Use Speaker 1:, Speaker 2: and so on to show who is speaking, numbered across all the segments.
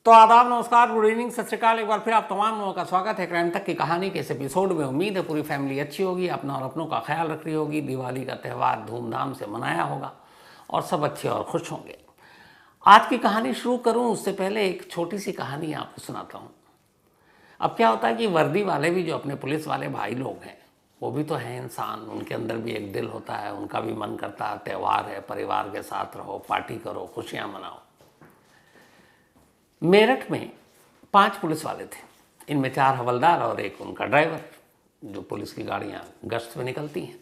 Speaker 1: तो आदाब, नमस्कार, गुड इवनिंग, सत श्री अकाल। एक बार फिर आप तमाम लोगों का स्वागत है क्राइम तक की कहानी के इस एपिसोड में। उम्मीद है पूरी फैमिली अच्छी होगी, अपना और अपनों का ख्याल रख रही होगी, दिवाली का त्यौहार धूमधाम से मनाया होगा और सब अच्छे और खुश होंगे। आज की कहानी शुरू करूं उससे पहले एक छोटी सी कहानी आपको सुनाता हूं। अब क्या होता है कि वर्दी वाले भी जो अपने पुलिस वाले भाई लोग हैं वो भी तो हैं इंसान, उनके अंदर भी एक दिल होता है, उनका भी मन करता है त्यौहार है, परिवार के साथ रहो, पार्टी करो, खुशियाँ मनाओ। मेरठ में 5 पुलिस वाले थे, इनमें 4 हवलदार और एक उनका ड्राइवर, जो पुलिस की गाड़ियां गश्त में निकलती हैं।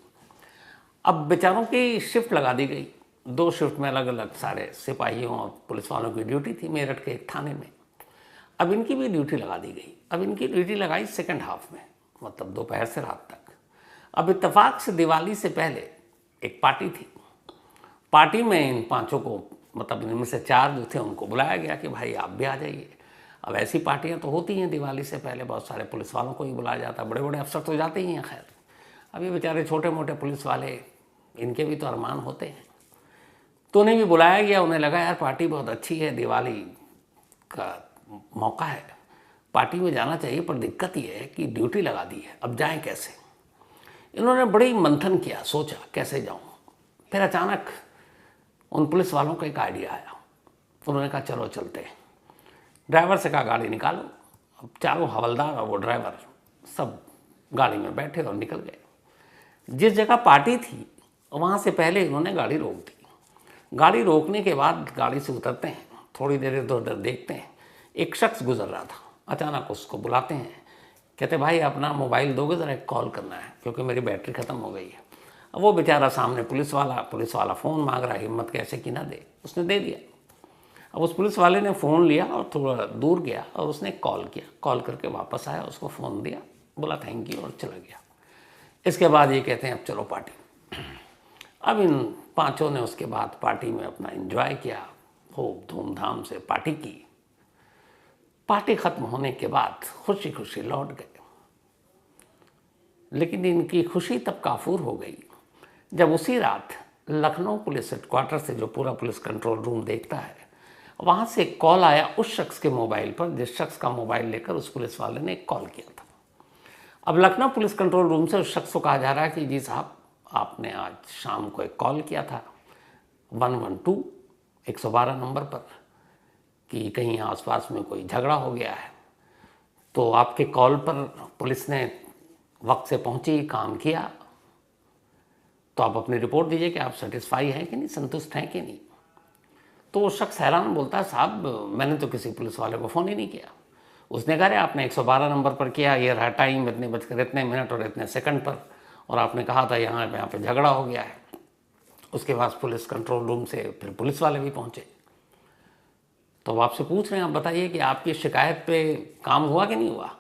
Speaker 1: अब बेचारों की शिफ्ट लगा दी गई, 2 शिफ्ट में अलग अलग सारे सिपाहियों और पुलिस वालों की ड्यूटी थी मेरठ के एक थाने में। अब इनकी भी ड्यूटी लगा दी गई। अब इनकी ड्यूटी लगाई सेकंड हाफ में, मतलब दोपहर से रात तक। अब इत्तेफाक से दिवाली से पहले एक पार्टी थी। पार्टी में इन 5 को, मतलब इनमें से 4 जो थे उनको बुलाया गया कि भाई आप भी आ जाइए। अब ऐसी पार्टियां तो होती हैं दिवाली से पहले, बहुत सारे पुलिस वालों को ही बुलाया जाता है, बड़े बड़े अफसर तो जाते ही हैं। खैर, अब ये बेचारे छोटे मोटे पुलिस वाले, इनके भी तो अरमान होते हैं, तो उन्हें भी बुलाया गया। उन्हें लगा यार पार्टी बहुत अच्छी है, दिवाली का मौका है, पार्टी में जाना चाहिए, पर दिक्कत ये है कि ड्यूटी लगा दी है, अब जाएं कैसे। इन्होंने बड़ी मंथन किया, सोचा कैसे जाऊँ। फिर अचानक उन पुलिस वालों का एक आइडिया आया। उन्होंने कहा चलो चलते हैं। ड्राइवर से कहा गाड़ी निकालो। अब चारों हवलदार और वो ड्राइवर सब गाड़ी में बैठे और निकल गए। जिस जगह पार्टी थी वहाँ से पहले इन्होंने गाड़ी रोक दी। गाड़ी रोकने के बाद गाड़ी से उतरते हैं, थोड़ी देर इधर उधर देखते हैं। एक शख्स गुजर रहा था, अचानक उसको बुलाते हैं, कहते भाई अपना मोबाइल दोगे, ज़रा एक कॉल करना है क्योंकि मेरी बैटरी ख़त्म हो गई है। अब वो बेचारा सामने पुलिस वाला फ़ोन मांग रहा है, हिम्मत कैसे कि ना दे। उसने दे दिया। अब उस पुलिस वाले ने फ़ोन लिया और थोड़ा दूर गया और उसने कॉल किया। कॉल करके वापस आया, उसको फ़ोन दिया, बोला थैंक यू और चला गया। इसके बाद ये कहते हैं अब चलो पार्टी। अब इन 5 ने उसके बाद पार्टी में अपना एंजॉय किया, खूब धूमधाम से पार्टी की। पार्टी ख़त्म होने के बाद खुशी खुशी लौट गए। लेकिन इनकी खुशी तब काफूर हो गई जब उसी रात लखनऊ पुलिस हेडक्वार्टर से, जो पूरा पुलिस कंट्रोल रूम देखता है, वहाँ से कॉल आया उस शख्स के मोबाइल पर जिस शख्स का मोबाइल लेकर उस पुलिस वाले ने कॉल किया था। अब लखनऊ पुलिस कंट्रोल रूम से उस शख्स को कहा जा रहा है कि जी साहब, आपने आज शाम को एक कॉल किया था 112 112 नंबर पर कि कहीं आसपास में कोई झगड़ा हो गया है। तो आपके कॉल पर पुलिस ने वक्त से पहुंची, काम किया, तो आप अपनी रिपोर्ट दीजिए कि आप सेटिस्फाई हैं कि नहीं, संतुष्ट हैं कि नहीं। तो वो शख्स हैरान बोलता है साहब मैंने तो किसी पुलिस वाले को फ़ोन ही नहीं किया। उसने कहा आपने 112 नंबर पर किया, ये रहा टाइम इतने बजकर इतने मिनट और इतने सेकंड पर, और आपने कहा था यहाँ पे झगड़ा हो गया है। उसके बाद पुलिस कंट्रोल रूम से फिर पुलिस वाले भी पहुँचे। तो आपसे पूछ रहे हैं, आप बताइए कि आपकी शिकायत पे काम हुआ कि नहीं हुआ।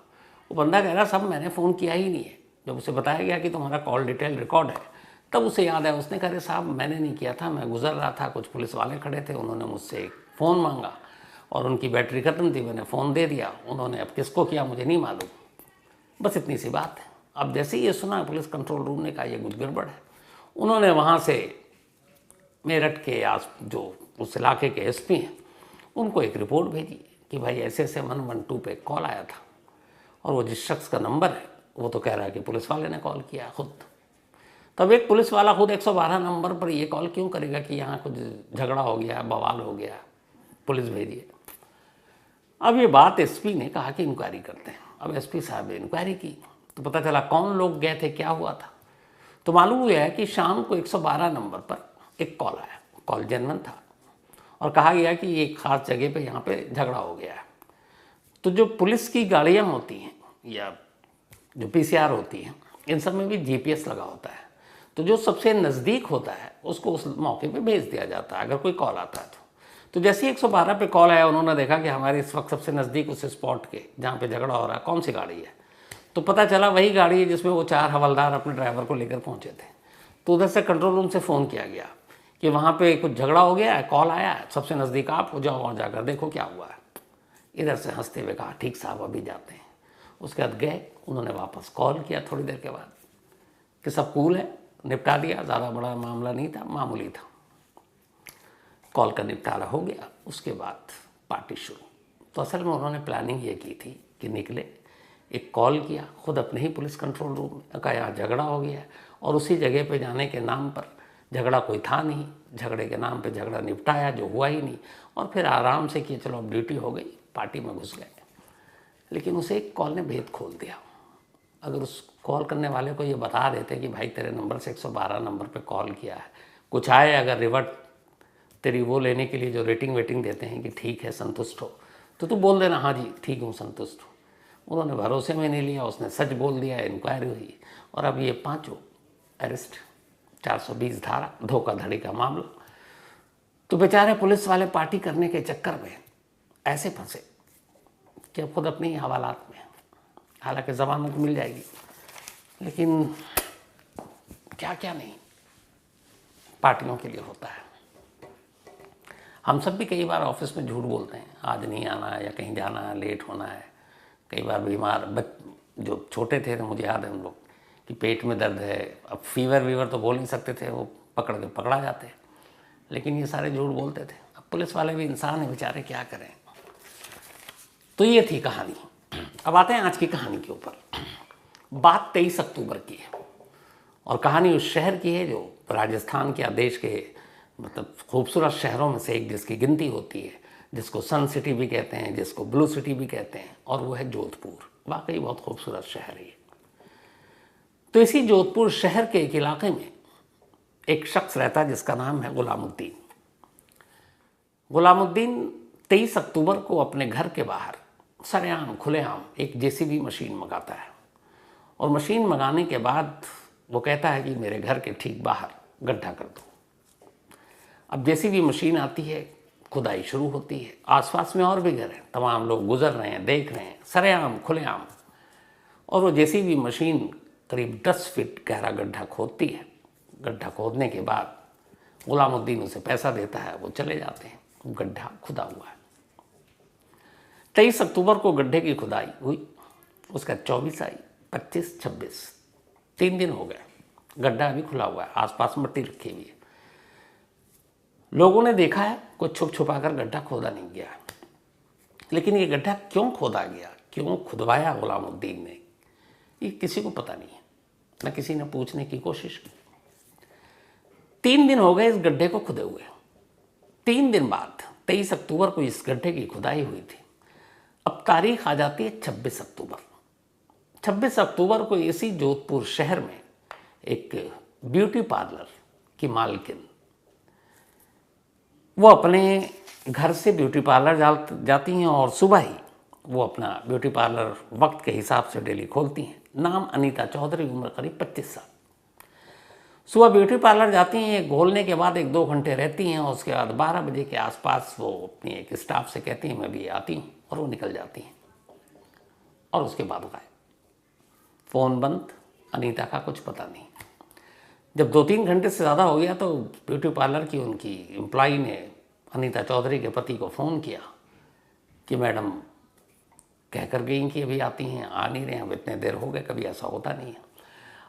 Speaker 1: वो बंदा कह रहा साहब मैंने फ़ोन किया ही नहीं है। जब उसे बताया गया कि तुम्हारा कॉल डिटेल रिकॉर्ड है, तब उसे याद आया। उसने कहा साहब मैंने नहीं किया था, मैं गुजर रहा था, कुछ पुलिस वाले खड़े थे, उन्होंने मुझसे एक फ़ोन मांगा और उनकी बैटरी ख़त्म थी, मैंने फ़ोन दे दिया। उन्होंने अब किसको किया मुझे नहीं मालूम, बस इतनी सी बात है। अब जैसे ही ये सुना पुलिस कंट्रोल रूम ने कहा ये कुछ गड़बड़ है। उन्होंने वहाँ से मेरठ के जो उस इलाके के एसपी हैं उनको एक रिपोर्ट भेजी कि भाई ऐसे ऐसे 112 पे कॉल आया था और वो जिस शख्स का नंबर है वो तो कह रहा है कि पुलिस वाले ने कॉल किया खुद। तब एक पुलिस वाला खुद 112 नंबर पर ये कॉल क्यों करेगा कि यहाँ कुछ झगड़ा हो गया, बवाल हो गया, पुलिस भेजिए। अब ये बात एसपी ने कहा कि इंक्वायरी करते हैं। अब एसपी साहब ने इंक्वायरी की तो पता चला कौन लोग गए थे, क्या हुआ था। तो मालूम हुआ है कि शाम को 112 नंबर पर एक कॉल आया, कॉल जेन्युइन था, और कहा गया कि एक ख़ास जगह पे यहाँ पे झगड़ा हो गया है। तो जो पुलिस की गाड़ियाँ होती हैं या जो पीसीआर होती हैं, इन सब में भी जीपीएस लगा होता है। तो जो सबसे नज़दीक होता है उसको उस मौके पे भेज दिया जाता है अगर कोई कॉल आता है तो जैसे ही 112 पे कॉल आया, उन्होंने देखा कि हमारे इस वक्त सबसे नज़दीक उस स्पॉट के जहाँ पे झगड़ा हो रहा है कौन सी गाड़ी है, तो पता चला वही गाड़ी है जिसमें वो 4 हवलदार अपने ड्राइवर को लेकर पहुँचे थे। तो उधर से कंट्रोल रूम से फ़ोन किया गया कि वहाँ पे कुछ झगड़ा हो गया है, कॉल आया है, सबसे नज़दीक आप हो, जाओ और जाकर देखो क्या हुआ है। इधर से हंसते हुए कहा ठीक साहब अभी जाते हैं। उसके बाद गए, उन्होंने वापस कॉल किया थोड़ी देर के बाद कि सब कूल है, निपटा दिया, ज़्यादा बड़ा मामला नहीं था, मामूली था। कॉल का निपटारा हो गया। उसके बाद पार्टी शुरू। तो असल में उन्होंने प्लानिंग ये की थी कि निकले, एक कॉल किया खुद अपने ही पुलिस कंट्रोल रूम में, कहा यहाँ झगड़ा हो गया है, और उसी जगह पे जाने के नाम पर, झगड़ा कोई था नहीं, झगड़े के नाम पे झगड़ा निपटाया जो हुआ ही नहीं, और फिर आराम से कि चलो अब ड्यूटी हो गई, पार्टी में घुस गए। लेकिन उसे एक कॉल ने भेद खोल दिया। अगर उस कॉल करने वाले को ये बता देते कि भाई तेरे नंबर से 112 नंबर पे कॉल किया है, कुछ आए अगर रिवर्ट तेरी वो लेने के लिए जो रेटिंग वेटिंग देते हैं कि ठीक है संतुष्ट हो, तो तू बोल देना हाँ जी ठीक हूँ संतुष्ट हूँ। उन्होंने भरोसे में नहीं लिया, उसने सच बोल दिया, इंक्वायरी हुई, और अब ये पांचों अरेस्ट, 420 धारा, धोखाधड़ी का मामला। तो बेचारे पुलिस वाले पार्टी करने के चक्कर में ऐसे फंसे कि अब खुद अपने ही हवालात में। हालांकि जमानत मिल जाएगी, लेकिन क्या क्या नहीं पार्टियों के लिए होता है। हम सब भी कई बार ऑफिस में झूठ बोलते हैं, आज नहीं आना है या कहीं जाना है, लेट होना है। कई बार बीमार जो छोटे थे तो मुझे याद है हम लोग कि पेट में दर्द है, अब फीवर वीवर तो बोल नहीं सकते थे, वो पकड़ा जाते, लेकिन ये सारे झूठ बोलते थे। अब पुलिस वाले भी इंसान हैं बेचारे, क्या करें। तो ये थी कहानी। अब आते हैं आज की कहानी के ऊपर। बात 23 अक्टूबर की है और कहानी उस शहर की है जो राजस्थान के देश के मतलब खूबसूरत शहरों में से एक जिसकी गिनती होती है, जिसको सन सिटी भी कहते हैं, जिसको ब्लू सिटी भी कहते हैं, और वो है जोधपुर। वाकई बहुत खूबसूरत शहर है। तो इसी जोधपुर शहर के एक इलाके में एक शख्स रहता है जिसका नाम है गुलामुद्दीन। गुलामुद्दीन 23 अक्टूबर को अपने घर के बाहर सरेआम खुलेआम एक जेसीबी मशीन मंगाता है, और मशीन मंगाने के बाद वो कहता है कि मेरे घर के ठीक बाहर गड्ढा कर दो। अब जेसीबी मशीन आती है, खुदाई शुरू होती है, आसपास में और भी घर हैं, तमाम लोग गुजर रहे हैं, देख रहे हैं, सरेआम खुलेआम। और वो जेसीबी मशीन करीब 10 फीट गहरा गड्ढा खोदती है। गड्ढा खोदने के बाद गुलामुद्दीन उसे पैसा देता है, वो चले जाते हैं। गड्ढा खुदा हुआ है। 23 अक्टूबर को गड्ढे की खुदाई हुई, उसका 24 आई, 25, 26, 3 दिन हो गए, गड्ढा अभी खुला हुआ है, आसपास मिट्टी रखी हुई है। लोगों ने देखा है, कुछ छुप छुपा कर गड्ढा खोदा नहीं गया, लेकिन ये गड्ढा क्यों खोदा गया, क्यों खुदवाया गुलामुद्दीन ने, ये किसी को पता नहीं है, न किसी ने पूछने की कोशिश की। 3 दिन हो गए इस गड्ढे को खुदे हुए। 3 दिन बाद 23 अक्टूबर को इस गड्ढे की खुदाई हुई थी। अब तारीख आ जाती है 26 अक्टूबर। 26 अक्टूबर को इसी जोधपुर शहर में एक ब्यूटी पार्लर की मालकिन, वो अपने घर से ब्यूटी पार्लर जाती हैं और सुबह ही वो अपना ब्यूटी पार्लर वक्त के हिसाब से डेली खोलती हैं। नाम अनीता चौधरी, उम्र करीब 25 साल। सुबह ब्यूटी पार्लर जाती हैं, खोलने के बाद 1-2 घंटे रहती हैं, और उसके बाद 12 बजे के आसपास वो अपनी एक स्टाफ से कहती हैं मैं भी आती हूँ, और वो निकल जाती हैं। और उसके बाद गायब, फ़ोन बंद, अनीता का कुछ पता नहीं। जब 2-3 घंटे से ज़्यादा हो गया तो ब्यूटी पार्लर की उनकी एम्प्लॉई ने अनीता चौधरी के पति को फ़ोन किया कि मैडम कह कर गई कि अभी आती हैं, आ नहीं रहे हैं, अब इतने देर हो गए, कभी ऐसा होता नहीं है,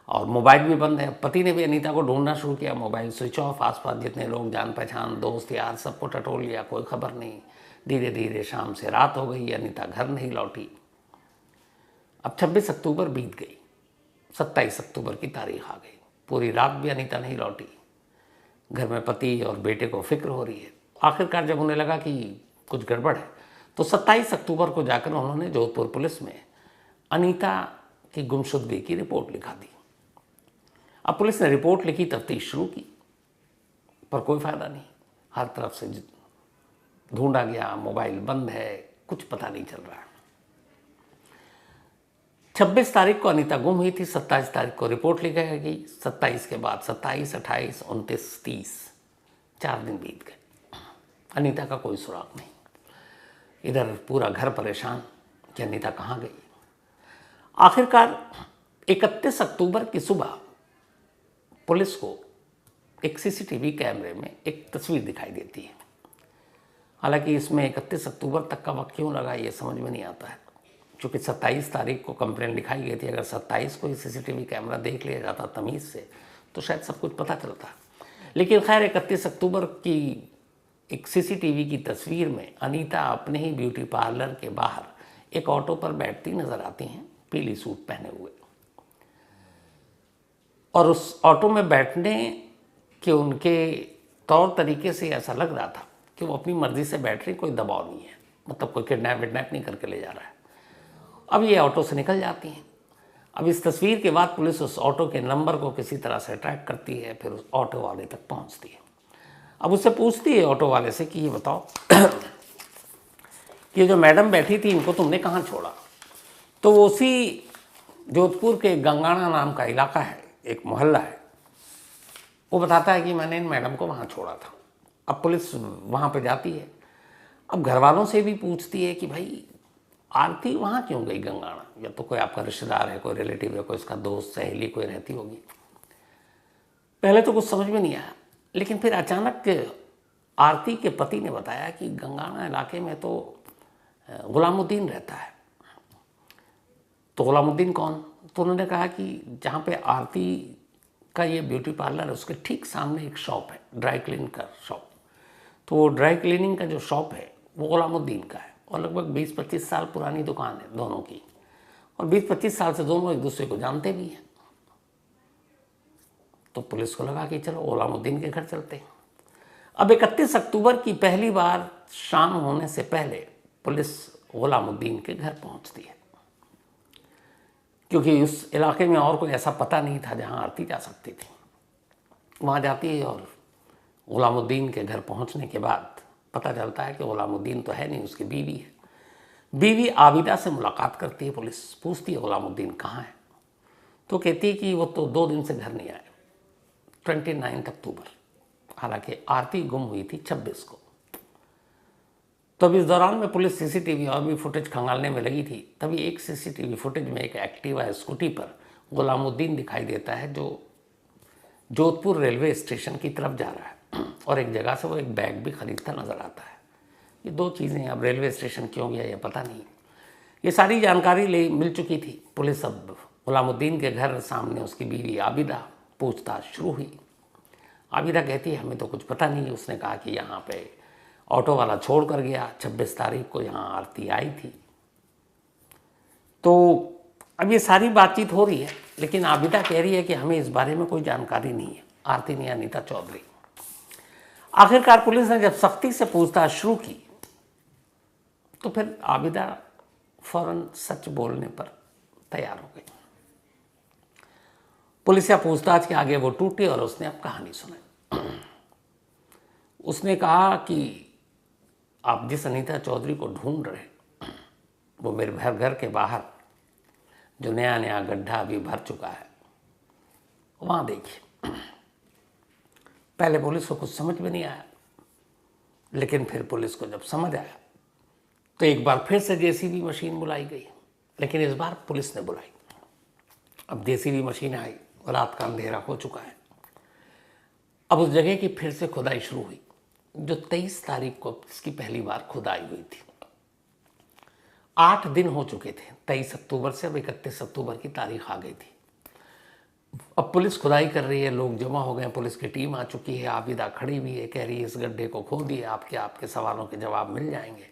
Speaker 1: और मोबाइल भी बंद है। पति ने भी अनीता को ढूंढना शुरू किया, मोबाइल स्विच ऑफ, आसपास जितने लोग जान पहचान दोस्त यार सबको टटोल लिया, कोई खबर नहीं। धीरे धीरे शाम से रात हो गई, अनीता घर नहीं लौटी। अब 26 अक्टूबर बीत गई, 27 अक्टूबर की तारीख आ गई, पूरी रात भी अनीता नहीं लौटी। घर में पति और बेटे को फिक्र हो रही है। आखिरकार जब उन्हें लगा कि कुछ गड़बड़ है, तो 27 अक्टूबर को जाकर उन्होंने जोधपुर पुलिस में अनीता की गुमशुदगी की रिपोर्ट लिखा दी। अब पुलिस ने रिपोर्ट लिखी, तफ्तीश शुरू की, पर कोई फायदा नहीं। हर तरफ से ढूंढा गया, मोबाइल बंद है, कुछ पता नहीं चल रहा है। 26 तारीख को अनीता गुम हुई थी, 27 तारीख को रिपोर्ट लिखी गई, 27 के बाद 27, 28, 29, 30, 4 दिन बीत गए। अनीता का कोई सुराग नहीं। इधर पूरा घर परेशान कि अनीता कहाँ गई। आखिरकार 31 अक्टूबर की सुबह पुलिस को एक सीसीटीवी कैमरे में एक तस्वीर दिखाई देती है। हालांकि इसमें 31 अक्टूबर तक का वक्त क्यों लगा ये समझ में नहीं आता है, क्योंकि 27 तारीख को कंप्लेंट लिखाई गई थी। अगर 27 को ही सीसीटीवी कैमरा देख लिया जाता तमीज़ से तो शायद सब कुछ पता चलता। लेकिन खैर 31 अक्टूबर की एक सीसीटीवी की तस्वीर में अनीता अपने ही ब्यूटी पार्लर के बाहर एक ऑटो पर बैठती नजर आती हैं, पीली सूट पहने हुए। और उस ऑटो में बैठने के उनके तौर तरीके से ऐसा लग रहा था कि वो अपनी मर्जी से बैठ रही, कोई दबाव नहीं है, मतलब कोई किडनैप विडनैप नहीं करके ले जा रहा है। अब ये ऑटो से निकल जाती हैं। अब इस तस्वीर के बाद पुलिस उस ऑटो के नंबर को किसी तरह से ट्रैक करती है, फिर उस ऑटो वाले तक पहुंचती है। अब उससे पूछती है ऑटो वाले से कि ये बताओ ये जो मैडम बैठी थी इनको तुमने कहाँ छोड़ा? तो वो उसी जोधपुर के गंगाना नाम का इलाका है, एक मोहल्ला है, वो बताता है कि मैंने इन मैडम को वहाँ छोड़ा था। अब पुलिस वहाँ पे जाती है। अब घर वालों से भी पूछती है कि भाई आरती वहाँ क्यों गई गंगाना? या तो कोई आपका रिश्तेदार है, कोई रिलेटिव है, कोई इसका दोस्त सहेली कोई रहती होगी। पहले तो कुछ समझ में नहीं आया, लेकिन फिर अचानक आरती के पति ने बताया कि गंगाना इलाके में तो गुलामुद्दीन रहता है। तो गुलामुद्दीन कौन? तो उन्होंने कहा कि जहाँ पे आरती का ये ब्यूटी पार्लर है उसके ठीक सामने एक शॉप है, ड्राई क्लीन का शॉप। तो वो ड्राई क्लीनिंग का जो शॉप है वो गुलामुद्दीन का है और लगभग 20-25 साल पुरानी दुकान है दोनों की, और 20-25 साल से दोनों एक दूसरे को जानते भी हैं। तो पुलिस को लगा कि चलो गुलामुद्दीन के घर चलते हैं। अब 31 अक्टूबर की पहली बार शाम होने से पहले पुलिस गुलामुद्दीन के घर पहुंचती है, क्योंकि उस इलाके में और कोई ऐसा पता नहीं था जहां आरती जा सकती थी। वहां जाती है और गुलामुद्दीन के घर पहुंचने के बाद पता चलता है कि गुलामुद्दीन तो है नहीं, उसकी बीवी है। बीवी आबिदा से मुलाकात करती है पुलिस, पूछती है गुलामुद्दीन कहाँ है? तो कहती है कि वो तो 2 दिन से घर नहीं आए, 29 अक्टूबर। हालांकि आरती गुम हुई थी 26 को। तो अब इस दौरान में पुलिस सीसीटीवी और भी फुटेज खंगालने में लगी थी। तभी एक सीसीटीवी फुटेज में एक एक्टिवा स्कूटी पर गुलामुद्दीन दिखाई देता है जो जोधपुर रेलवे स्टेशन की तरफ जा रहा है, और एक जगह से वो एक बैग भी खरीदता नजर आता है। ये 2 चीज़ें, अब रेलवे स्टेशन क्यों गया ये पता नहीं। ये सारी जानकारी मिल चुकी थी। पुलिस अब गुलामुद्दीन के घर सामने उसकी बीवी आबिदा पूछताछ शुरू हुई। आबिदा कहती है हमें तो कुछ पता नहीं। उसने कहा कि यहाँ पे ऑटो वाला छोड़ कर गया, 26 तारीख को यहाँ आरती आई थी। तो अब ये सारी बातचीत हो रही है, लेकिन आबिदा कह रही है कि हमें इस बारे में कोई जानकारी नहीं है, आरती ने अनीता चौधरी। आखिरकार पुलिस ने जब सख्ती से पूछताछ शुरू की तो फिर आबिदा फौरन सच बोलने पर तैयार हो गई। पुलिस या पूछताछ के आगे वो टूटी और उसने अब कहानी सुनाई। उसने कहा कि आप जिस अनीता चौधरी को ढूंढ रहे वो मेरे घर के बाहर जो नया नया गड्ढा अभी भर चुका है वहां देखिए। पहले पुलिस को कुछ समझ में नहीं आया, लेकिन फिर पुलिस को जब समझ आया तो एक बार फिर से जेसीबी मशीन बुलाई गई, लेकिन इस बार पुलिस ने बुलाई। अब जेसीबी मशीन आई, रात का अंधेरा हो चुका है। अब उस जगह की फिर से खुदाई शुरू हुई जो 23 तारीख को इसकी पहली बार खुदाई हुई थी। 8 दिन हो चुके थे 23 अक्टूबर से, अब 31 अक्टूबर की तारीख आ गई थी। अब पुलिस खुदाई कर रही है, लोग जमा हो गए, पुलिस की टीम आ चुकी है। आबिदा खड़ी हुई है, कह रही है इस गड्ढे को खोद दिए, आपके सवालों के जवाब मिल जाएंगे।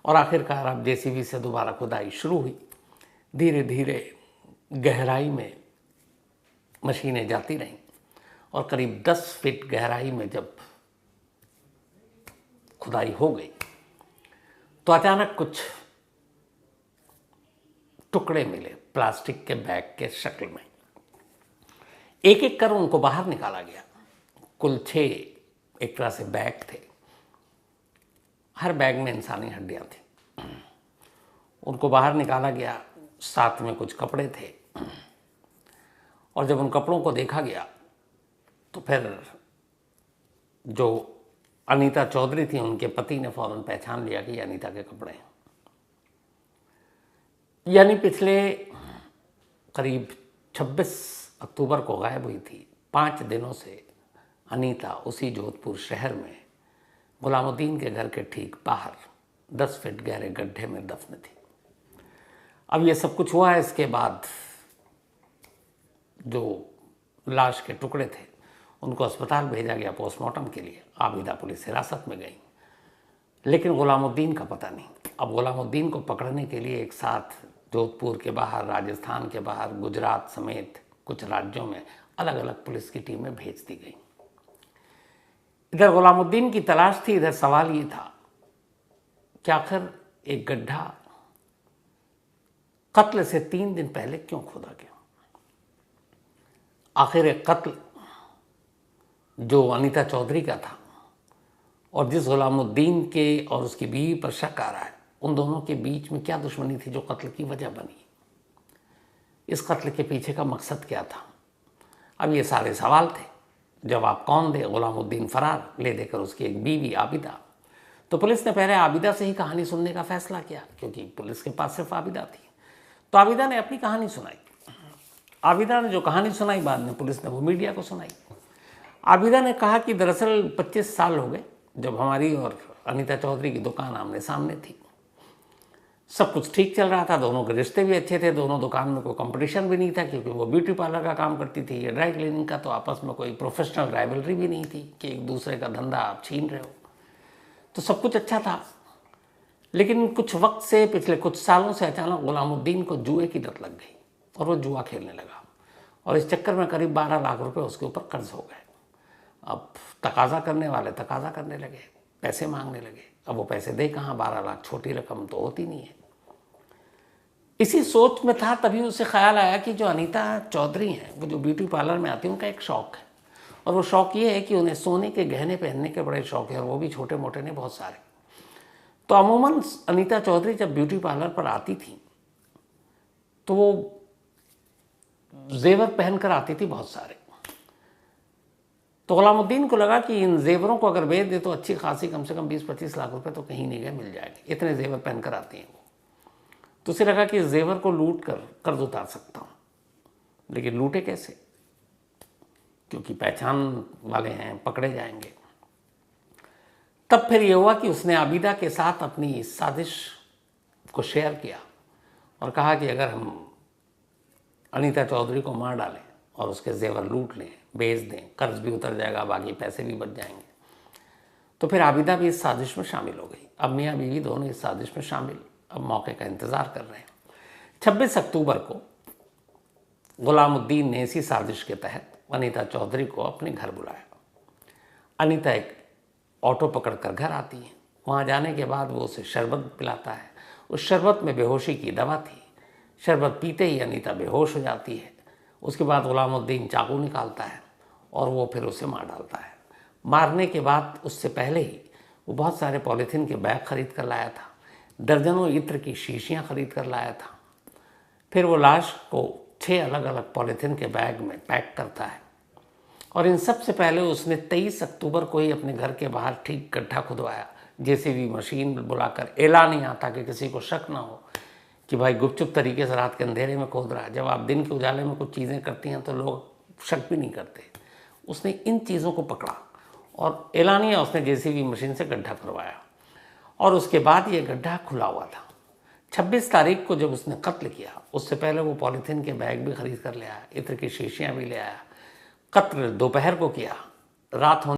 Speaker 1: और आखिरकार अब जेसीबी से दोबारा खुदाई शुरू हुई। धीरे धीरे गहराई में मशीनें जाती रहीं और करीब 10 फीट गहराई में जब खुदाई हो गई तो अचानक कुछ टुकड़े मिले प्लास्टिक के बैग के शक्ल में। एक एक कर उनको बाहर निकाला गया। कुल 6 एक तरह से बैग थे। हर बैग में इंसानी हड्डियां थी। उनको बाहर निकाला गया, साथ में कुछ कपड़े थे। और जब उन कपड़ों को देखा गया तो फिर जो अनीता चौधरी थी उनके पति ने फौरन पहचान लिया कि ये अनीता के कपड़े हैं। यानी पिछले करीब 26 अक्टूबर को गायब हुई थी। 5 दिनों से अनीता उसी जोधपुर शहर में गुलामुद्दीन के घर के ठीक बाहर 10 फीट गहरे गड्ढे में दफन थी। अब ये सब कुछ हुआ है। इसके बाद जो लाश के टुकड़े थे उनको अस्पताल भेजा गया पोस्टमार्टम के लिए। आबिदा पुलिस हिरासत में गई। लेकिन गुलामुद्दीन का पता नहीं। अब गुलामुद्दीन को पकड़ने के लिए एक साथ जोधपुर के बाहर, राजस्थान के बाहर, गुजरात समेत कुछ राज्यों में अलग अलग पुलिस की टीमें भेज दी गई। इधर गुलामुद्दीन की तलाश थी, इधर सवाल ये था कि आखिर एक गड्ढा कत्ल से 3 दिन पहले क्यों खोदा गया। आखिर एक कत्ल जो अनीता चौधरी का था और जिस गुलामुद्दीन के और उसकी बीवी पर शक आ रहा है, उन दोनों के बीच में क्या दुश्मनी थी जो कत्ल की वजह बनी। इस कत्ल के पीछे का मकसद क्या था। अब ये सारे सवाल थे। जवाब कौन दे। गुलामुद्दीन फरार, ले देकर उसकी एक बीवी आबिदा। तो पुलिस ने पहले आबिदा से ही कहानी सुनने का फैसला किया, क्योंकि पुलिस के पास सिर्फ आबिदा थी। तो आबिदा ने अपनी कहानी सुनाई। आबिदा ने जो कहानी सुनाई, बाद में पुलिस ने वो मीडिया को सुनाई। आबिदा ने कहा कि दरअसल 25 साल हो गए जब हमारी और अनीता चौधरी की दुकान आमने सामने थी। सब कुछ ठीक चल रहा था, दोनों के रिश्ते भी अच्छे थे, दोनों दुकान में कोई कंपटीशन भी नहीं था, क्योंकि वो ब्यूटी पार्लर का काम करती थी, ये ड्राई क्लीनिंग का। तो आपस में कोई प्रोफेशनल राइवलरी भी नहीं थी कि एक दूसरे का धंधा आप छीन रहे हो। तो सब कुछ अच्छा था। लेकिन कुछ वक्त से, पिछले कुछ सालों से अचानक गुलामुद्दीन को जुए की लत लग गई और वो जुआ खेलने लगा। और इस चक्कर में करीब 12 लाख रुपए उसके ऊपर कर्ज हो गए। अब तकाजा करने वाले तकाजा करने लगे, पैसे मांगने लगे। अब वो पैसे दे कहाँ, 12 लाख छोटी रकम तो होती नहीं है। इसी सोच में था, तभी उसे ख्याल आया कि जो अनीता चौधरी हैं, वो जो ब्यूटी पार्लर में आती हैं, उनका एक शौक है। और वो शौक ये है कि उन्हें सोने के गहने पहनने के बड़े शौक है, और वो भी छोटे मोटे नहीं, बहुत सारे। तो अमूमन अनीता चौधरी जब ब्यूटी पार्लर पर आती थी तो वो जेवर पहनकर आती थी बहुत सारे। तो गुलामुद्दीन को लगा कि इन जेवरों को अगर बेच दे तो अच्छी खासी, कम से कम 20-25 लाख रुपए तो कहीं नहीं गए, मिल जाएंगे। इतने जेवर पहनकर आती हैं वो। तो उसे लगा कि जेवर को लूट कर कर्ज उतार सकता हूँ। लेकिन लूटे कैसे, क्योंकि पहचान वाले हैं, पकड़े जाएंगे। तब फिर ये हुआ कि उसने आबिदा के साथ अपनी साजिश को शेयर किया और कहा कि अगर हम अनीता चौधरी को मार डालें और उसके जेवर लूट लें, बेच दें, कर्ज भी उतर जाएगा, बाकी पैसे भी बच जाएंगे। तो फिर आबिदा भी इस साजिश में शामिल हो गई। अब मियाँ बीवी दोनों इस साजिश में शामिल, अब मौके का इंतज़ार कर रहे हैं। 26 अक्टूबर को गुलामुद्दीन ने इसी साजिश के तहत अनीता चौधरी को अपने घर बुलाया। अनीता एक ऑटो पकड़कर घर आती है। वहाँ जाने के बाद वो उसे शरबत पिलाता है। उस शरबत में बेहोशी की दवा थी। शरबत पीते ही अनीता बेहोश हो जाती है। उसके बाद गुलामुद्दीन चाकू निकालता है और वो फिर उसे मार डालता है। मारने के बाद उससे पहले ही वो बहुत सारे पॉलीथीन के बैग खरीद कर लाया था, दर्जनों इत्र की शीशियाँ खरीद कर लाया था। फिर वो लाश को 6 अलग अलग पॉलीथीन के बैग में पैक करता है और इन सब से पहले उसने 23 अक्टूबर को ही अपने घर के बाहर ठीक गड्ढा खुदवाया। जेसीबी मशीन बुलाकर, एलानिया, ताकि किसी को शक ना हो कि भाई गुपचुप तरीके से रात के अंधेरे में खोद रहा है। जब आप दिन के उजाले में कुछ चीज़ें करती हैं तो लोग शक भी नहीं करते। उसने इन चीज़ों को पकड़ा और एलानिया उसने जेसीबी मशीन से गड्ढा करवाया और उसके बाद ये गड्ढा खुला हुआ था। 26 तारीख को जब उसने कत्ल किया, उससे पहले वो पॉलीथीन के बैग भी खरीद कर ले आया, इत्र की शीशियाँ भी ले आया। कत्ल दोपहर को किया। रात होने